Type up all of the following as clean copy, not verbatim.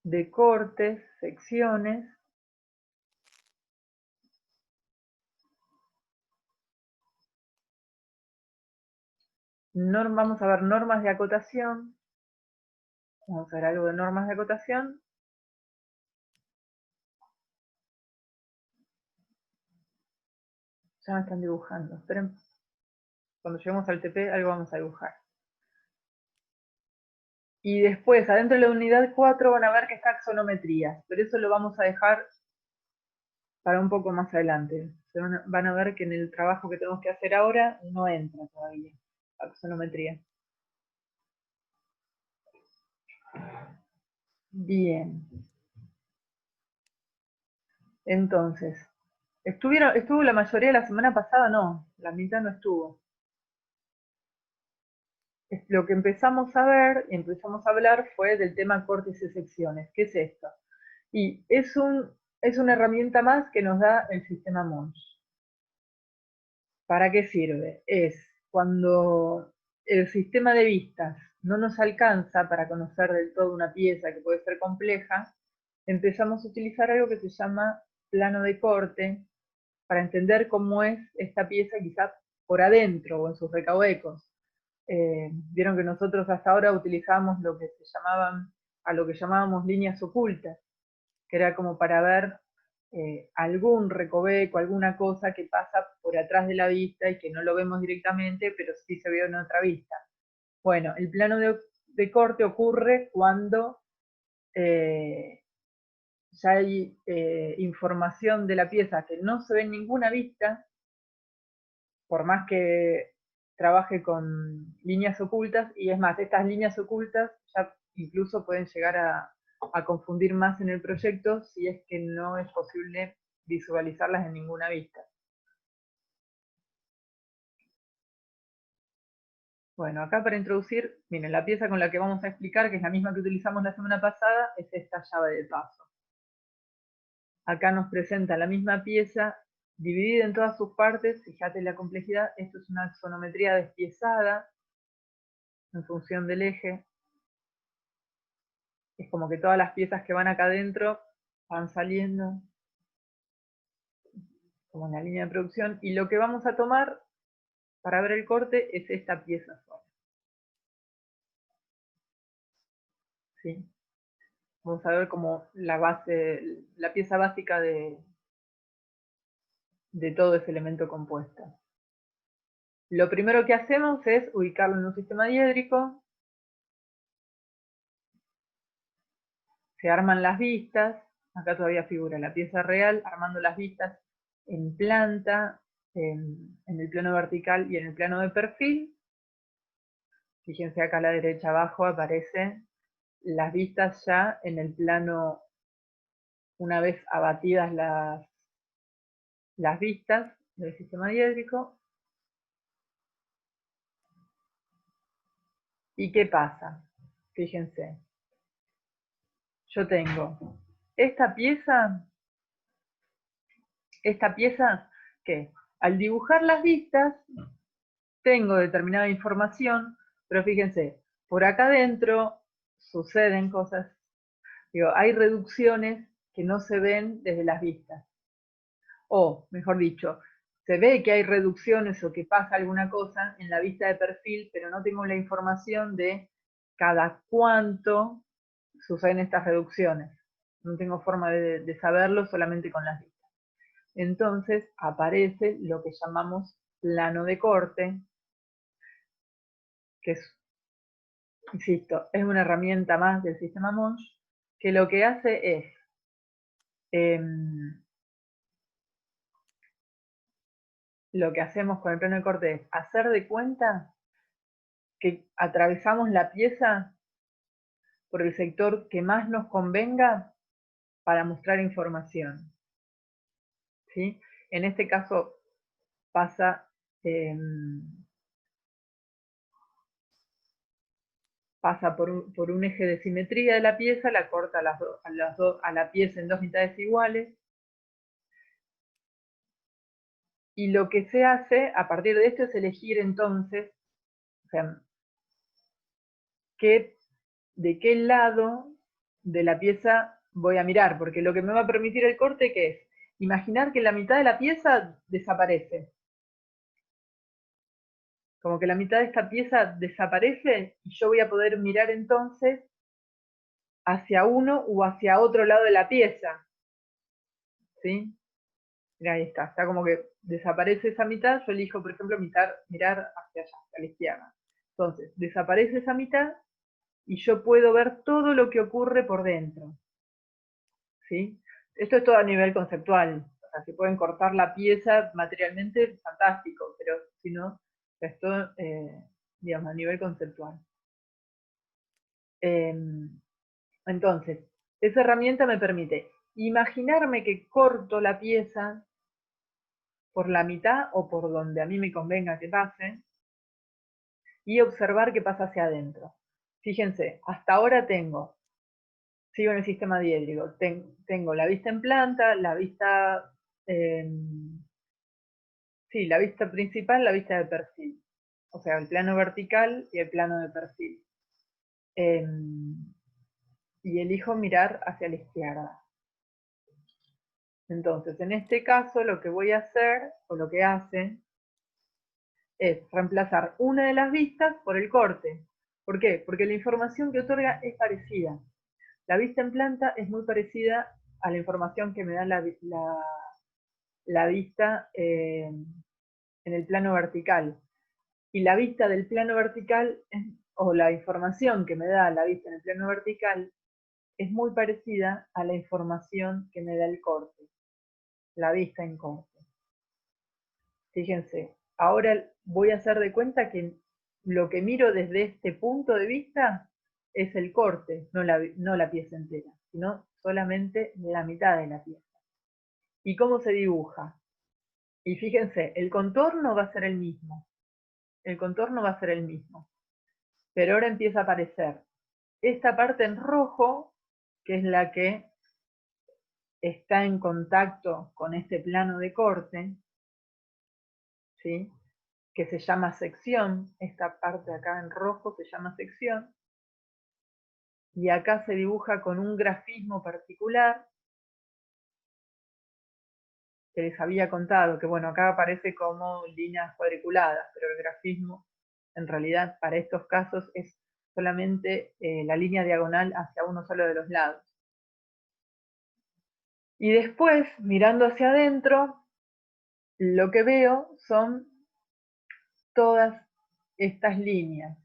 de cortes, secciones. Vamos a ver normas de acotación. Vamos a ver algo de normas de acotación. Ya me están dibujando. Esperen. Cuando lleguemos al TP, algo vamos a dibujar. Y después, adentro de la unidad 4, van a ver que está axonometría. Pero eso lo vamos a dejar para un poco más adelante. Van a ver que en el trabajo que tenemos que hacer ahora no entra todavía axonometría. Bien. Entonces, ¿estuvo la mayoría la semana pasada? No, la mitad no estuvo. Lo que empezamos a ver, empezamos a hablar fue del tema cortes y secciones. ¿Qué es esto? Y es una herramienta más que nos da el sistema Monge. ¿Para qué sirve? Es cuando el sistema de vistas no nos alcanza para conocer del todo una pieza que puede ser compleja, empezamos a utilizar algo que se llama plano de corte para entender cómo es esta pieza quizás por adentro o en sus recovecos. Vieron que nosotros hasta ahora utilizábamos lo que llamábamos líneas ocultas, que era como para ver algún recoveco, alguna cosa que pasa por atrás de la vista y que no lo vemos directamente, pero sí se ve en otra vista. Bueno, el plano de corte ocurre cuando ya hay información de la pieza que no se ve en ninguna vista, por más que trabaje con líneas ocultas, y es más, estas líneas ocultas ya incluso pueden llegar a confundir más en el proyecto si es que no es posible visualizarlas en ninguna vista. Bueno, acá para introducir, miren, la pieza con la que vamos a explicar, que es la misma que utilizamos la semana pasada, es esta llave de paso. Acá nos presenta la misma pieza dividida en todas sus partes. Fíjate la complejidad, esto es una axonometría despiezada en función del eje. Es como que todas las piezas que van acá adentro van saliendo como en la línea de producción, y lo que vamos a tomar para ver el corte es esta pieza sola. ¿Sí? Vamos a ver como la pieza básica de todo ese elemento compuesto. Lo primero que hacemos es ubicarlo en un sistema diédrico. Se arman las vistas. Acá todavía figura la pieza real, armando las vistas en planta, en el plano vertical y en el plano de perfil. Fíjense acá a la derecha abajo aparecen las vistas ya en el plano, una vez abatidas las vistas del sistema diédrico. ¿Y qué pasa? Fíjense, yo tengo esta pieza que al dibujar las vistas tengo determinada información, pero fíjense, por acá adentro suceden cosas, hay reducciones que no se ven desde las vistas. O, mejor dicho, se ve que hay reducciones o que pasa alguna cosa en la vista de perfil, pero no tengo la información de cada cuánto suceden estas reducciones. No tengo forma de saberlo solamente con las vistas. Entonces aparece lo que llamamos plano de corte, que es, insisto, es una herramienta más del sistema Monge, que lo que hace es lo que hacemos con el plano de corte es hacer de cuenta que atravesamos la pieza por el sector que más nos convenga para mostrar información. ¿Sí? En este caso pasa, pasa por un eje de simetría de la pieza, la corta a la pieza en dos mitades iguales. Y lo que se hace a partir de esto es elegir entonces, o sea, de qué lado de la pieza voy a mirar, porque lo que me va a permitir el corte, ¿qué es? Imaginar que la mitad de la pieza desaparece. Como que la mitad de esta pieza desaparece y yo voy a poder mirar entonces hacia uno o hacia otro lado de la pieza. ¿Sí? Mira, ahí está como que desaparece esa mitad, yo elijo, por ejemplo, mirar hacia allá, hacia la izquierda. Entonces, desaparece esa mitad y yo puedo ver todo lo que ocurre por dentro. ¿Sí? Esto es todo a nivel conceptual. O sea, si pueden cortar la pieza materialmente, fantástico, pero si no, esto, digamos, a nivel conceptual. Entonces, esa herramienta me permite imaginarme que corto la pieza por la mitad o por donde a mí me convenga que pase y observar qué pasa hacia adentro. Fíjense, hasta ahora sigo en el sistema diédrico, tengo la vista en planta, la vista, sí, la vista principal, la vista de perfil. O sea, el plano vertical y el plano de perfil. Y elijo mirar hacia la izquierda. Entonces, en este caso, lo que voy a hacer, o lo que hace, es reemplazar una de las vistas por el corte. ¿Por qué? Porque la información que otorga es parecida. La vista en planta es muy parecida a la información que me da la vista en el plano vertical. Y la vista del plano vertical, o la información que me da la vista en el plano vertical, es muy parecida a la información que me da el corte, la vista en corte. Fíjense, ahora voy a hacer de cuenta que lo que miro desde este punto de vista es el corte, no la pieza entera, sino solamente la mitad de la pieza. ¿Y cómo se dibuja? Y fíjense, el contorno va a ser el mismo. El contorno va a ser el mismo. Pero ahora empieza a aparecer esta parte en rojo, que es la que está en contacto con este plano de corte, ¿sí? Que se llama sección. Esta parte acá en rojo se llama sección. Y acá se dibuja con un grafismo particular que les había contado, que bueno, acá aparece como líneas cuadriculadas, pero el grafismo en realidad para estos casos es solamente la línea diagonal hacia uno solo de los lados. Y después, mirando hacia adentro, lo que veo son todas estas líneas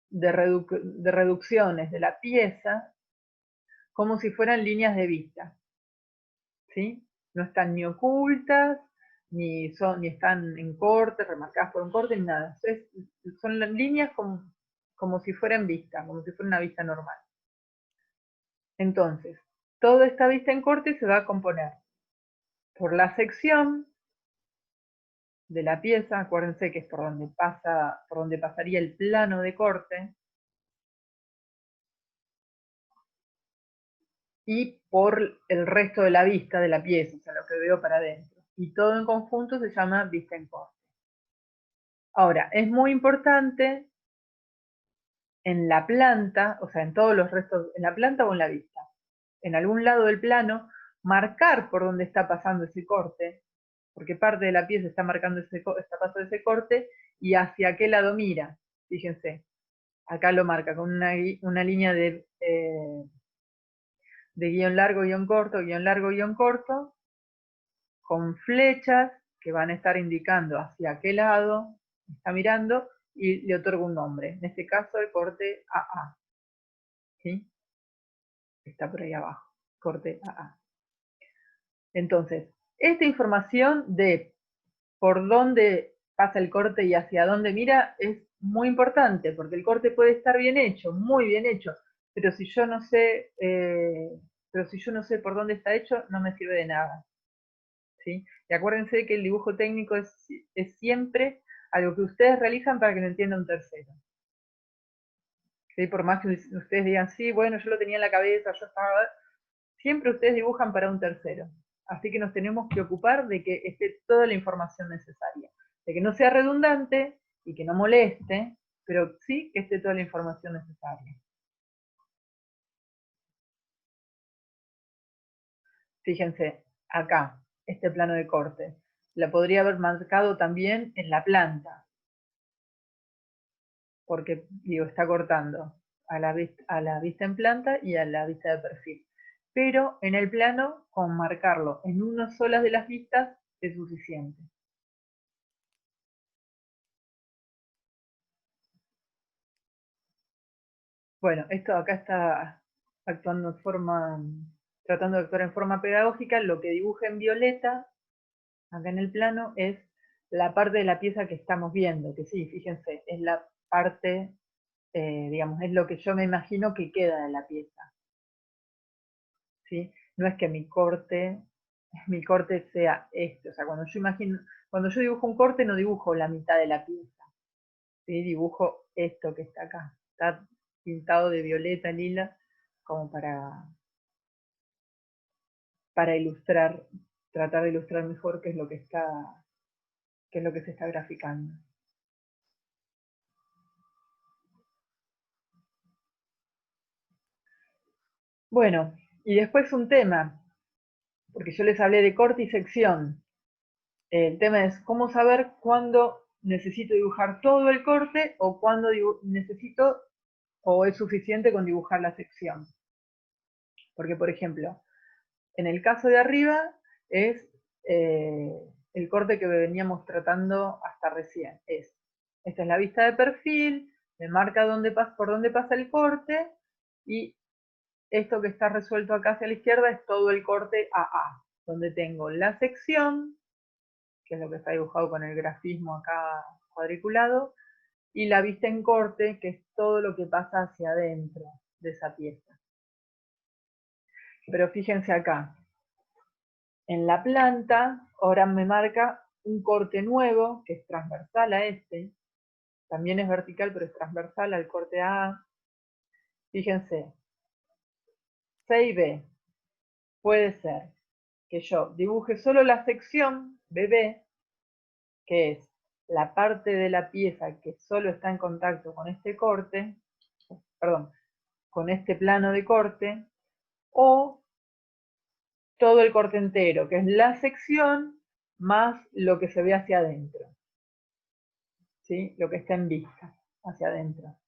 de reducciones de la pieza como si fueran líneas de vista. ¿Sí? No están ni ocultas, ni están en corte, remarcadas por un corte, ni nada. Son líneas como si fueran vista, como si fuera una vista normal. Entonces, toda esta vista en corte se va a componer por la sección de la pieza, acuérdense que es por donde pasaría el plano de corte, y por el resto de la vista de la pieza, o sea, lo que veo para adentro. Y todo en conjunto se llama vista en corte. Ahora, es muy importante en la planta, o sea, en todos los restos, en la planta o en la vista, en algún lado del plano, marcar por dónde está pasando ese corte, porque parte de la pieza está marcando está pasando ese corte, y hacia qué lado mira. Fíjense, acá lo marca con una línea de guión largo, guión corto, guión largo, guión corto, con flechas que van a estar indicando hacia qué lado está mirando, y le otorgo un nombre. En este caso, el corte AA. ¿Sí? Está por ahí abajo, corte AA. Entonces, esta información de por dónde pasa el corte y hacia dónde mira es muy importante, porque el corte puede estar bien hecho, muy bien hecho, pero si yo no sé, por dónde está hecho, no me sirve de nada. ¿Sí? Y acuérdense que el dibujo técnico es siempre algo que ustedes realizan para que lo entienda un tercero. ¿Sí? Por más que ustedes digan, sí, bueno, yo lo tenía en la cabeza, yo estaba... Siempre ustedes dibujan para un tercero. Así que nos tenemos que ocupar de que esté toda la información necesaria. De que no sea redundante y que no moleste, pero sí que esté toda la información necesaria. Fíjense, acá, este plano de corte. La podría haber marcado también en la planta, porque, digo, está cortando a la vista en planta y a la vista de perfil. Pero en el plano, con marcarlo en una sola de las vistas es suficiente. Bueno, esto acá está actuando en forma, tratando de actuar en forma pedagógica. Lo que dibuja en violeta, acá en el plano, es la parte de la pieza que estamos viendo, que sí, fíjense, es la parte, digamos, es lo que yo me imagino que queda de la pieza. ¿Sí? No es que mi corte sea este, o sea, cuando yo dibujo un corte no dibujo la mitad de la pieza, ¿sí? Dibujo esto que está acá, está pintado de violeta, lila, como para ilustrar, tratar de ilustrar mejor qué es lo que se está graficando. Bueno, y después un tema, porque yo les hablé de corte y sección. El tema es cómo saber cuándo necesito dibujar todo el corte o cuándo necesito o es suficiente con dibujar la sección. Porque, por ejemplo, en el caso de arriba es el corte que veníamos tratando hasta recién. Esta es la vista de perfil, me marca por dónde pasa el corte y esto que está resuelto acá hacia la izquierda es todo el corte AA, donde tengo la sección, que es lo que está dibujado con el grafismo acá cuadriculado, y la vista en corte, que es todo lo que pasa hacia adentro de esa pieza. Pero fíjense acá, en la planta ahora me marca un corte nuevo, que es transversal a este, también es vertical, pero es transversal al corte A. Fíjense, C y B, puede ser que yo dibuje solo la sección BB, que es la parte de la pieza que solo está en contacto con este corte, perdón, con este plano de corte, o todo el corte entero, que es la sección más lo que se ve hacia adentro, ¿sí? Lo que está en vista, hacia adentro.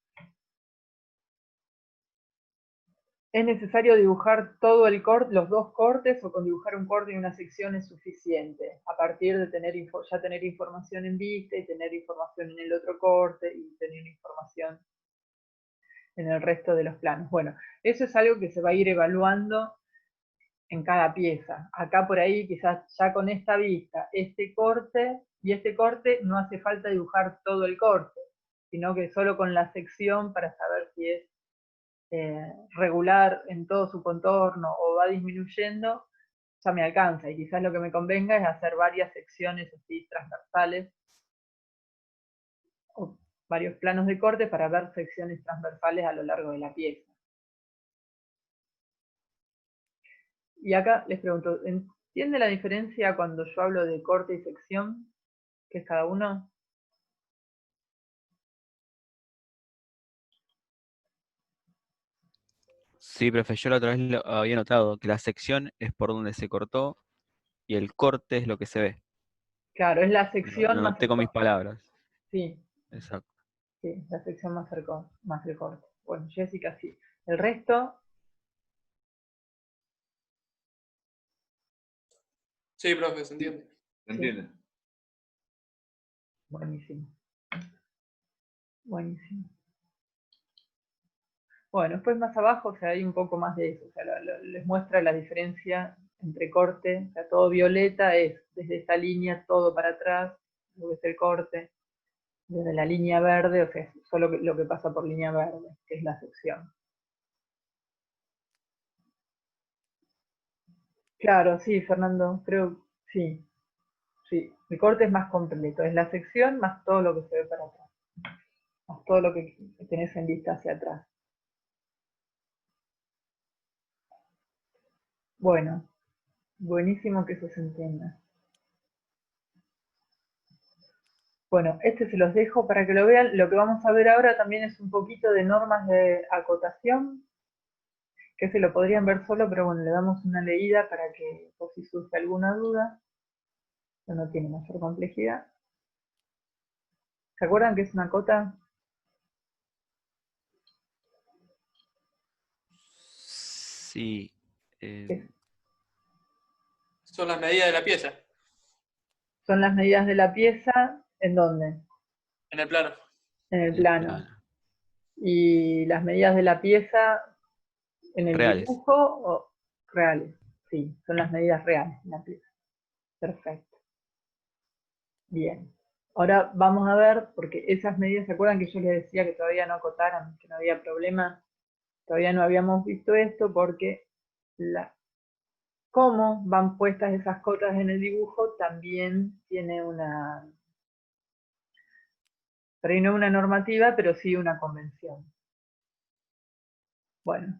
¿Es necesario dibujar todo los dos cortes o con dibujar un corte y una sección es suficiente? A partir de ya tener información en vista y tener información en el otro corte y tener información en el resto de los planos. Bueno, eso es algo que se va a ir evaluando en cada pieza. Acá por ahí quizás ya con esta vista, este corte y este corte no hace falta dibujar todo el corte, sino que solo con la sección para saber si es regular en todo su contorno o va disminuyendo, ya me alcanza. Y quizás lo que me convenga es hacer varias secciones así transversales o varios planos de corte para ver secciones transversales a lo largo de la pieza. Y acá les pregunto, ¿entiende la diferencia cuando yo hablo de corte y sección? ¿Qué es cada uno? Sí, profe, yo la otra vez lo había notado, que la sección es por donde se cortó y el corte es lo que se ve. Claro, es la Lo sección más noté el con mis corte. palabras. Sí, Exacto. sí, la sección más el corte. Bueno, Jessica sí. El resto, Sí, profe, se entiende. ¿Se sí, entiende? buenísimo. Buenísimo. Bueno, después más abajo, o sea, hay un poco más de eso. O sea, les muestra la diferencia entre corte, o sea, todo violeta es desde esta línea todo para atrás, lo que es el corte, desde la línea verde, o sea, es solo lo que pasa por línea verde, que es la sección. Claro, sí, Fernando, creo, sí, sí. El corte es más completo, es la sección más todo lo que se ve para atrás, más todo lo que tenés en vista hacia atrás. Bueno, buenísimo que eso se entienda. Bueno, este se los dejo para que lo vean. Lo que vamos a ver ahora también es un poquito de normas de acotación que se lo podrían ver solo, pero bueno, le damos una leída para que, por si surge alguna duda, no tiene mayor complejidad. ¿Se acuerdan que es una cota? Sí. Son las medidas de la pieza. Son las medidas de la pieza, ¿en dónde? En el plano. En el plano. Y las medidas de la pieza en el Reales. dibujo o reales. Sí, son las medidas reales de la pieza. Perfecto. Bien. Ahora vamos a ver, porque esas medidas, ¿se acuerdan que yo les decía que todavía no acotaran, que no había problema? Todavía no habíamos visto esto porque cómo van puestas esas cotas en el dibujo también tiene una, por ahí no una normativa, pero sí una convención. Bueno,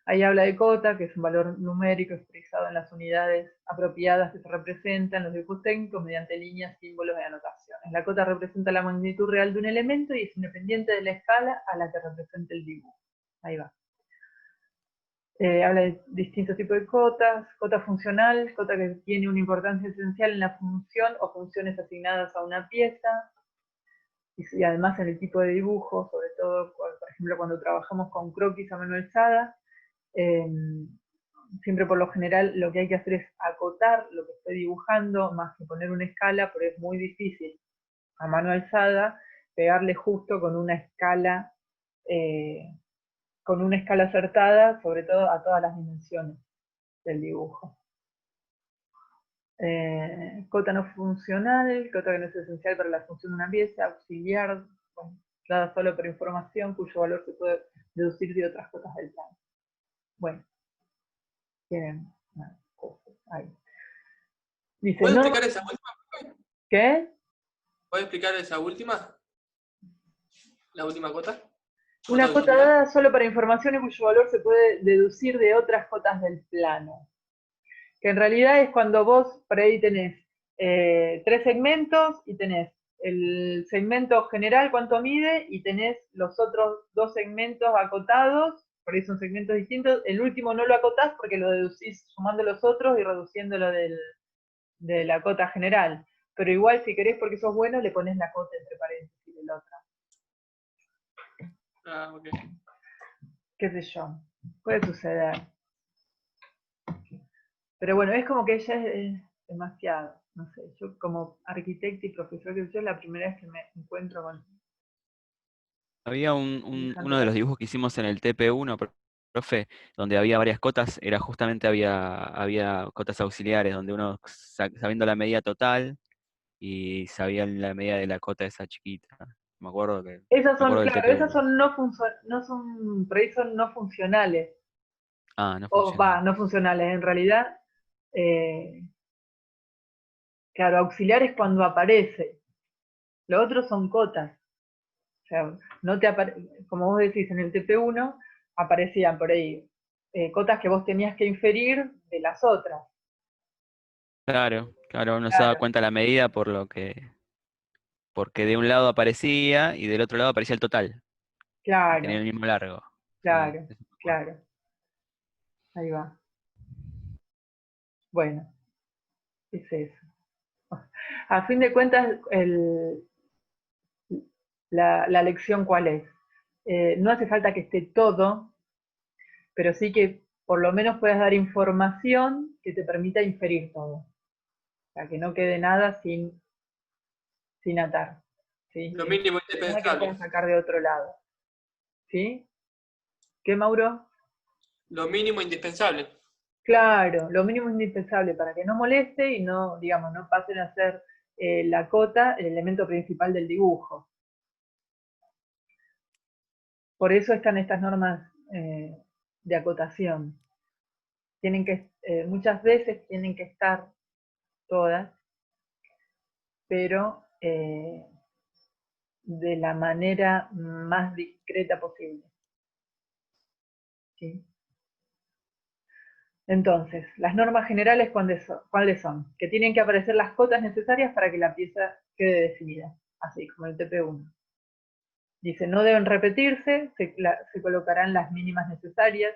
ahí habla de cota, que es un valor numérico expresado en las unidades apropiadas que se representan los dibujos técnicos mediante líneas, símbolos y anotaciones. La cota representa la magnitud real de un elemento y es independiente de la escala a la que representa el dibujo. Ahí va. Habla de distintos tipos de cotas, cota funcional, cota que tiene una importancia esencial en la función o funciones asignadas a una pieza, y además en el tipo de dibujo, sobre todo, por ejemplo, cuando trabajamos con croquis a mano alzada, siempre por lo general lo que hay que hacer es acotar lo que estoy dibujando, más que poner una escala, porque es muy difícil a mano alzada pegarle justo con una escala acertada, sobre todo a todas las dimensiones del dibujo. Cota no funcional, cota que no es esencial para la función de una pieza, auxiliar, bueno, dada solo por información, cuyo valor se puede deducir de otras cotas del plano. Bueno, tienen una cosa ahí. Dice, ¿Puedes no, explicar esa última? ¿qué? ¿Puedes explicar esa última? ¿La última cota? Una cota dada solo para información y cuyo valor se puede deducir de otras cotas del plano. Que en realidad es cuando vos por ahí tenés 3 segmentos y tenés el segmento general cuánto mide y tenés los otros 2 segmentos acotados, por ahí son segmentos distintos. El último no lo acotás porque lo deducís sumando los otros y reduciéndolo de la cota general. Pero igual si querés porque sos bueno le pones la cota entre paréntesis de la otra. Ah, ok. Qué sé yo, puede suceder. Pero bueno, es como que ella es demasiado, no sé, yo como arquitecta y profesor que soy, es la primera vez que me encuentro con... Había uno de los dibujos que hicimos en el TP1, profe, donde había varias cotas, era justamente había cotas auxiliares, donde uno sabiendo la medida total y sabía la medida de la cota esa chiquita. Me acuerdo Esas me son, acuerdo del claro, esas TP1. son no son, por ahí son no funcionales, Ah, no o funciona. no funcionales, en realidad, eh, claro, auxiliares cuando aparece, lo otro son cotas, o sea, no te como vos decís, en el TP1 aparecían por ahí cotas que vos tenías que inferir de las otras. Claro, uno se daba Claro, cuenta la medida porque de un lado aparecía y del otro lado aparecía el total. Y tenía claro, el mismo largo. Sí, claro, eso me acuerdo. claro. Ahí va. Bueno, es eso. A fin de cuentas, la lección ¿cuál es? No hace falta que esté todo, pero sí que por lo menos puedas dar información que te permita inferir todo. O sea, que no quede nada sin atar. ¿Sí? Lo mínimo Nada que lo indispensable. puedas sacar de otro lado. ¿Sí? ¿Qué, Mauro? Lo mínimo indispensable. Claro, lo mínimo indispensable para que no moleste y no, digamos, no pasen a ser la cota el elemento principal del dibujo. Por eso están estas normas de acotación. Muchas veces tienen que estar todas, pero de la manera más discreta posible. ¿Sí? Entonces, las normas generales, ¿cuáles son? Que tienen que aparecer las cotas necesarias para que la pieza quede definida, así como el TP1. Dice, no deben repetirse, se colocarán las mínimas necesarias.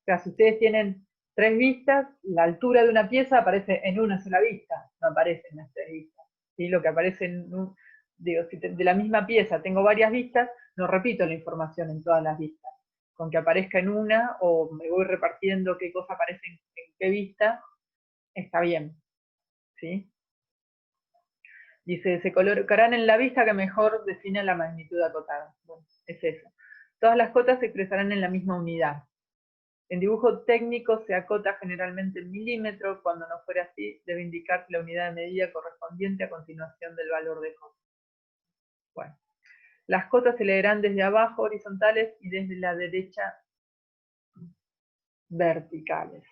sea, si ustedes tienen 3 vistas, la altura de una pieza aparece en una sola vista, no aparece en las 3 vistas. ¿Sí? Lo que aparece digo, si de la misma pieza tengo varias vistas, no repito la información en todas las vistas. Con que aparezca en una, o me voy repartiendo qué cosa aparece en qué vista, está bien. ¿Sí? Dice, se colocarán en la vista que mejor define la magnitud acotada. Bueno, es eso. Todas las cotas se expresarán en la misma unidad. En dibujo técnico se acota generalmente en milímetros, cuando no fuera así, debe indicarse la unidad de medida correspondiente a continuación del valor de cota. Bueno, las cotas se leerán desde abajo horizontales y desde la derecha verticales.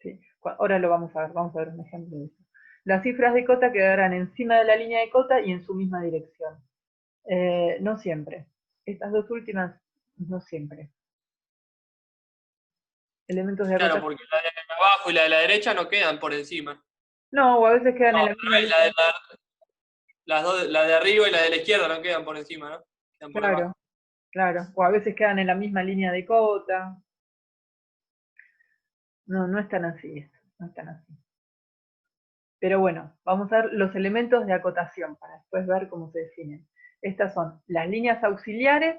¿Sí? Ahora lo vamos a ver un ejemplo de eso. Las cifras de cota quedarán encima de la línea de cota y en su misma dirección. No siempre. Estas dos últimas, no siempre. Elementos de Claro, acotación. porque la de abajo y la de la derecha no quedan por encima. No, o a veces quedan No, en la misma la, línea. las dos, la de arriba y la de la izquierda no quedan por encima, ¿no? Quedan por Claro, debajo. claro. O a veces quedan en la misma línea de cota. No, no están así esto, no están así. Pero bueno, vamos a ver los elementos de acotación para después ver cómo se definen. Estas son las líneas auxiliares,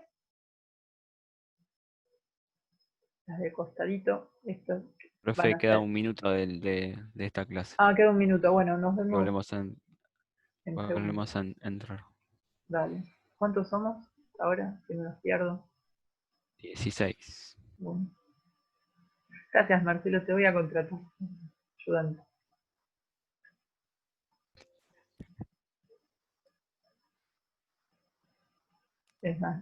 las de costadito, estas van Profe, a queda ser... un minuto de esta clase. Ah, queda un minuto. Bueno, nos Que vemos volvemos en segundo. volvemos a entrar. Dale. ¿Cuántos somos ahora? Si me los pierdo. 16. Bueno. Gracias, Marcelo. Te voy a contratar. Ayudante. Es más,